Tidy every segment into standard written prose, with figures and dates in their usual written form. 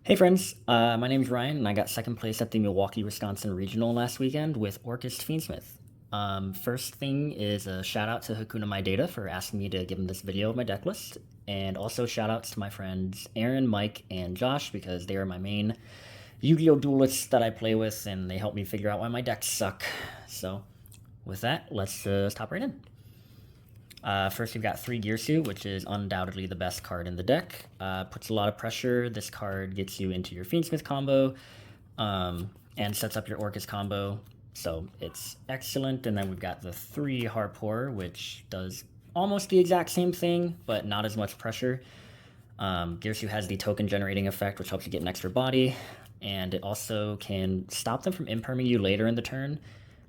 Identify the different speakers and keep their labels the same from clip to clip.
Speaker 1: Hey friends, my name's Ryan, and I got second place at the Milwaukee, Wisconsin Regional last weekend with Orcust Fiendsmith. First thing is a shout out to Hakuna My Data for asking me to give him this video of my deck list, and also shout outs to my friends Aaron, Mike, and Josh because they are my main Yu-Gi-Oh duelists that I play with, and they help me figure out why my decks suck. So, with that, let's hop right in. First, we've got 3 Gear Suit, which is undoubtedly the best card in the deck. Puts a lot of pressure. This card gets you into your Fiendsmith combo and sets up your Orcust combo. So it's excellent. And then we've got the 3 Harpour, which does almost the exact same thing, but not as much pressure. Gear Suit has the token generating effect, which helps you get an extra body. And it also can stop them from imperming you later in the turn,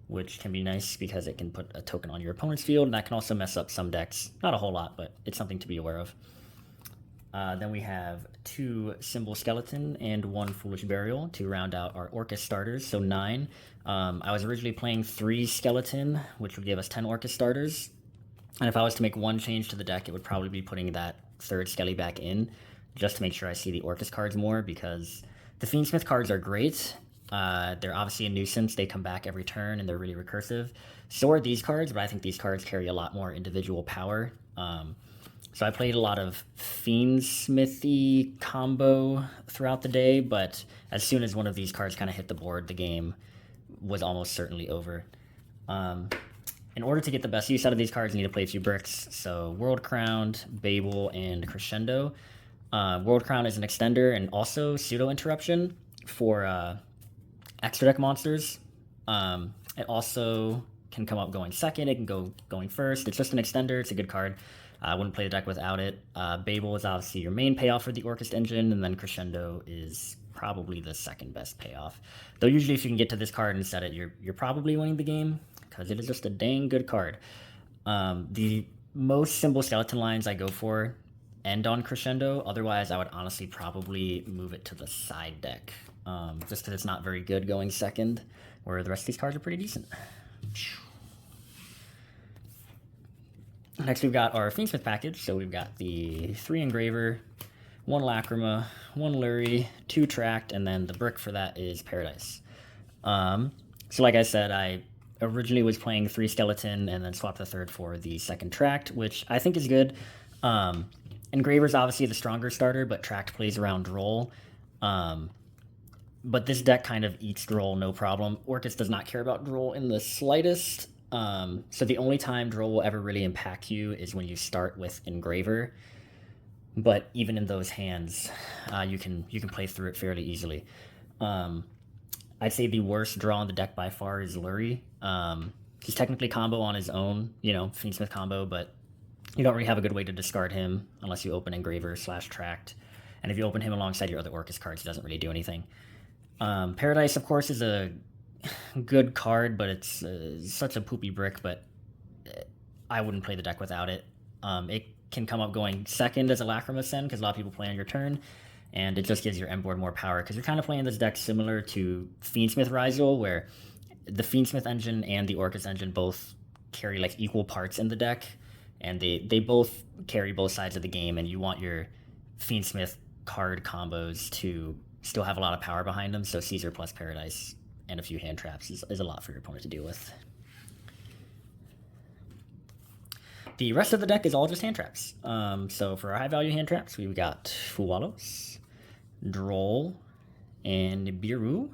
Speaker 1: which can be nice because it can put a token on your opponent's field, and that can also mess up some decks. Not a whole lot, but it's something to be aware of. Then we have 2 Symbol Skeleton and 1 Foolish Burial to round out our Orcust starters, so 9. I was originally playing 3 Skeleton, which would give us 10 Orcust starters, and if I was to make one change to the deck, it would probably be putting that 3rd Skelly back in, just to make sure I see the Orcust cards more, because the Fiendsmith cards are great. They're obviously a nuisance. They come back every turn, and they're really recursive. So are these cards, but I think these cards carry a lot more individual power. So I played a lot of Fiendsmithy combo throughout the day, but as soon as one of these cards kind of hit the board, the game was almost certainly over. In order to get the best use out of these cards, you need to play a few bricks. So World Crowned, Babel, and Crescendo. World Crown is an extender and also Pseudo Interruption for extra deck monsters. It also can come up going second. It can go going first. It's just an extender. It's a good card. I wouldn't play the deck without it. Babel is obviously your main payoff for the Orcust engine, and then Crescendo is probably the second best payoff. Though usually if you can get to this card and set it, you're probably winning the game because it is just a dang good card. The most Symbol Skeleton lines I go for end on Crescendo. Otherwise, I would honestly probably move it to the side deck, just because it's not very good going second, where the rest of these cards are pretty decent. Next, we've got our Fiendsmith package. So we've got the 3 Engraver, 1 Lacrima, 1 Lurie, 2 Tract, and then the brick for that is Paradise. So like I said, I originally was playing 3 Skeleton and then swapped the 3rd for the 2nd Tract, which I think is good. Engraver's obviously the stronger starter, but Tract plays around Ruhl. But this deck kind of eats Droll no problem. Orcust does not care about Droll in the slightest. So the only time Droll will ever really impact you is when you start with Engraver. But even in those hands, you can play through it fairly easily. I'd say the worst draw in the deck by far is Lurie. He's technically combo on his own, Fiendsmith combo, but you don't really have a good way to discard him unless you open Engraver/Tract. And if you open him alongside your other Orcust cards, he doesn't really do anything. Paradise, of course, is a good card, but it's such a poopy brick, but I wouldn't play the deck without it. It can come up going second as a Lacrima Send, because a lot of people play on your turn, and it just gives your end board more power, because you're kind of playing this deck similar to Fiendsmith Rizal, where the Fiendsmith engine and the Orcust engine both carry like equal parts in the deck, and they both carry both sides of the game, and you want your Fiendsmith card combos to still have a lot of power behind them, so Caesar plus Paradise and a few hand traps is a lot for your opponent to deal with. The rest of the deck is all just hand traps. So for our high value hand traps, we've got Fuwalos, Droll, and Biru.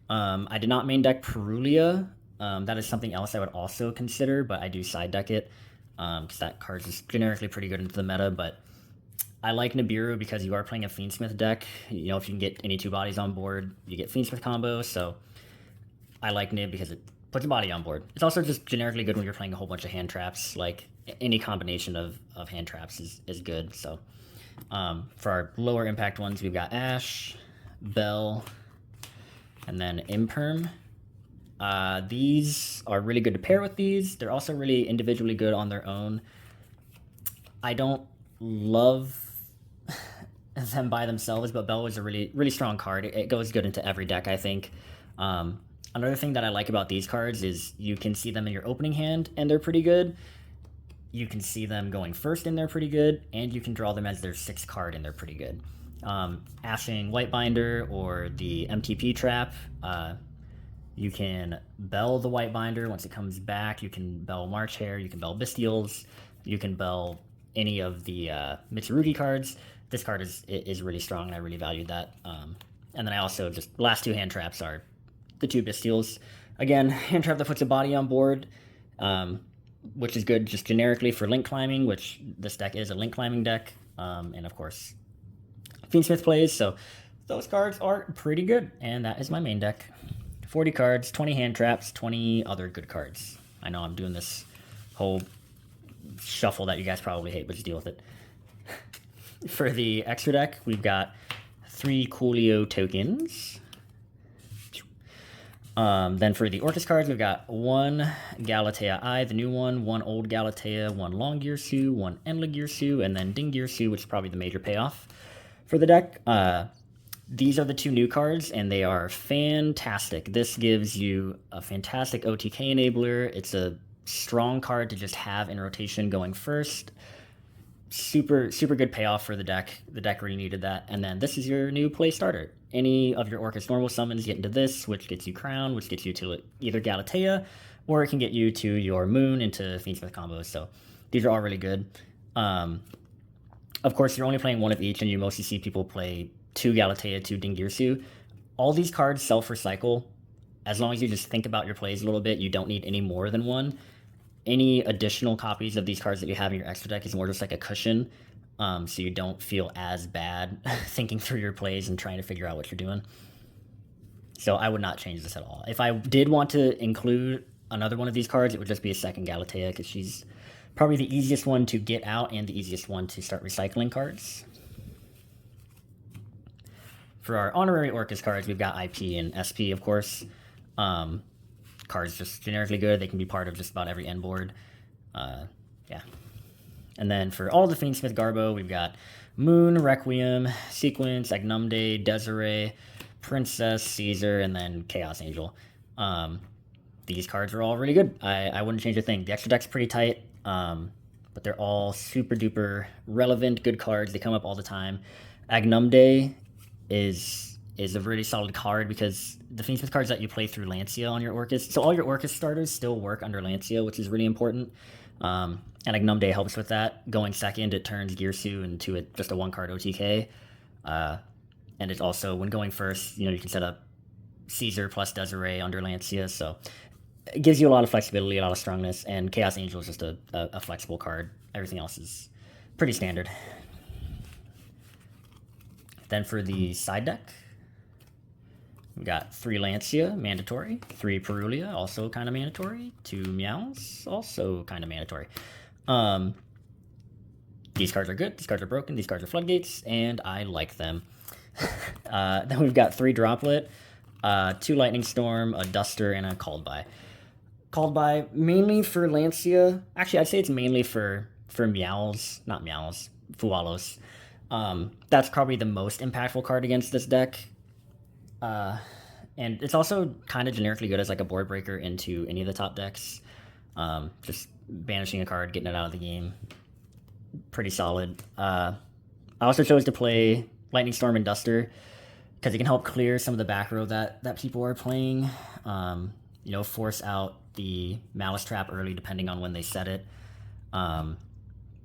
Speaker 1: I did not main deck Perulia. That is something else I would also consider, but I do side deck it because that card is generically pretty good into the meta, but I like Nibiru because you are playing a Fiendsmith deck. If you can get any 2 bodies on board, you get Fiendsmith combo, so I like Nib because it puts a body on board. It's also just generically good when you're playing a whole bunch of hand traps. Like, any combination of hand traps is good, so. For our lower impact ones, we've got Ash, Bell, and then Imperm. These are really good to pair with these. They're also really individually good on their own. I don't love them by themselves, but Bell is a really strong card. It goes good into every deck, I think. Another thing that I like about these cards is you can see them in your opening hand, and they're pretty good. You can see them going first, and they're pretty good, and you can draw them as their 6th card, and they're pretty good. Ashing Whitebinder or the MTP trap. You can bell the Whitebinder once it comes back. You can bell March Hare. You can bell Bestials. You can bell any of the Mitsurugi cards. This card is really strong, and I really valued that. And then I also just last two hand traps are the two Bestials. Again, hand trap that puts a body on board, which is good just generically for link climbing, which this deck is a link climbing deck, and of course, Fiendsmith plays, so those cards are pretty good, and that is my main deck. 40 cards, 20 hand traps, 20 other good cards. I know I'm doing this whole shuffle that you guys probably hate, but just deal with it. For the extra deck, we've got 3 Coolio tokens. Then for the Orcust cards, we've got 1 Galatea I, the new one, 1 old Galatea, 1 Long Girsu, 1 Enla Girsu, and then Ding Girsu, which is probably the major payoff for the deck. These are the 2 new cards, and they are fantastic. This gives you a fantastic OTK enabler. It's a strong card to just have in rotation going first. Super good payoff for the deck. The deck really needed that. And then this is your new play starter. Any of your Orcust normal summons get into this, which gets you Crown, which gets you to either Galatea, or it can get you to your Moon into Fiendsmith combos. So these are all really good. Of course, you're only playing 1 of each, and you mostly see people play 2 Galatea, 2 Dingirsu. All these cards self-recycle. As long as you just think about your plays a little bit, you don't need any more than 1. Any additional copies of these cards that you have in your extra deck is more just like a cushion, so you don't feel as bad thinking through your plays and trying to figure out what you're doing. So I would not change this at all. If I did want to include another one of these cards, it would just be a second Galatea, because she's probably the easiest one to get out and the easiest one to start recycling cards. For our honorary Orcust cards, we've got IP and SP, of course. Cards just generically good. They can be part of just about every end board. Yeah. And then for all the Fiendsmith Garbo, we've got Moon, Requiem, Sequence, Agnumde, Desiree, Princess, Caesar, and then Chaos Angel. These cards are all really good. I wouldn't change a thing. The extra deck's pretty tight, but they're all super duper relevant, good cards. They come up all the time. Agnumde is a really solid card because the Fiendsmith cards that you play through Lancia on your Orcust, so all your Orcust starters still work under Lancia, which is really important. And Agnumde helps with that. Going second, it turns Girsu into just a 1-card OTK. And it's also, when going first, you can set up Caesar plus Desiree under Lancia, so it gives you a lot of flexibility, a lot of strongness, and Chaos Angel is just a flexible card. Everything else is pretty standard. Then for the side deck, we got 3 Lancia, mandatory, 3 Perulia, also kind of mandatory, 2 Meows, also kind of mandatory. These cards are good, these cards are broken, these cards are floodgates, and I like them. Then we've got 3 Droplet, 2 Lightning Storm, a Duster, and a Called By. Called By mainly for Lancia. Actually, I'd say it's mainly for Meows, not Meows, Fualos. That's probably the most impactful card against this deck. And it's also kind of generically good as like a board breaker into any of the top decks. Just banishing a card, getting it out of the game. Pretty solid. I also chose to play Lightning Storm and Duster because it can help clear some of the back row that people are playing. Force out the Malice Trap early depending on when they set it.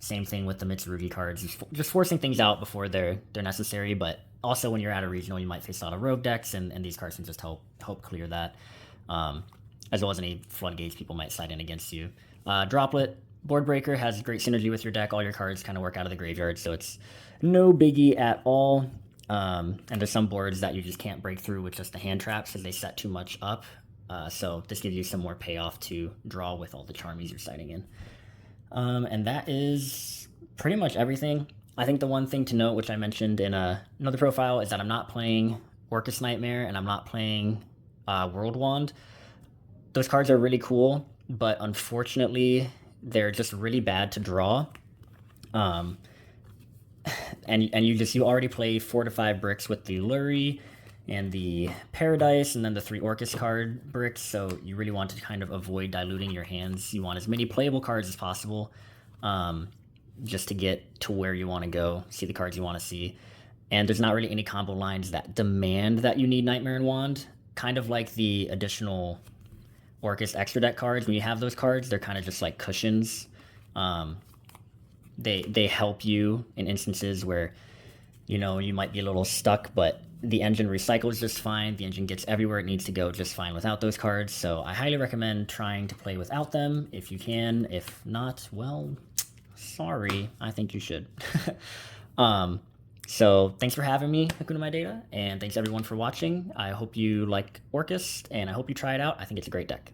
Speaker 1: Same thing with the Mitsurugi cards, just forcing things out before they're necessary, but also when you're at a regional, you might face a lot of rogue decks, and these cards can just help clear that, as well as any floodgates people might side in against you. Droplet, board breaker, has great synergy with your deck. All your cards kind of work out of the graveyard, so it's no biggie at all. And there's some boards that you just can't break through with just the hand traps because they set too much up. So this gives you some more payoff to draw with all the charmies you're siding in. And that is pretty much everything. I think the one thing to note, which I mentioned in another profile, is that I'm not playing Orcust Nightmare and I'm not playing World Wand. Those cards are really cool, but unfortunately, they're just really bad to draw. And you already play 4 to 5 bricks with the Lurie and the Paradise, and then the 3 Orcust card bricks, so you really want to kind of avoid diluting your hands. You want as many playable cards as possible, just to get to where you want to go, see the cards you want to see. and there's not really any combo lines that demand that you need Nightmare and Wand. Kind of like the additional Orcust extra deck cards. When you have those cards, they're kind of just like cushions. They help you in instances where you might be a little stuck, but the engine recycles just fine. The engine gets everywhere it needs to go just fine without those cards. So I highly recommend trying to play without them if you can. If not, well, sorry. I think you should. So thanks for having me, Hakuna My Data, and thanks everyone for watching. I hope you like Orcust, and I hope you try it out. I think it's a great deck.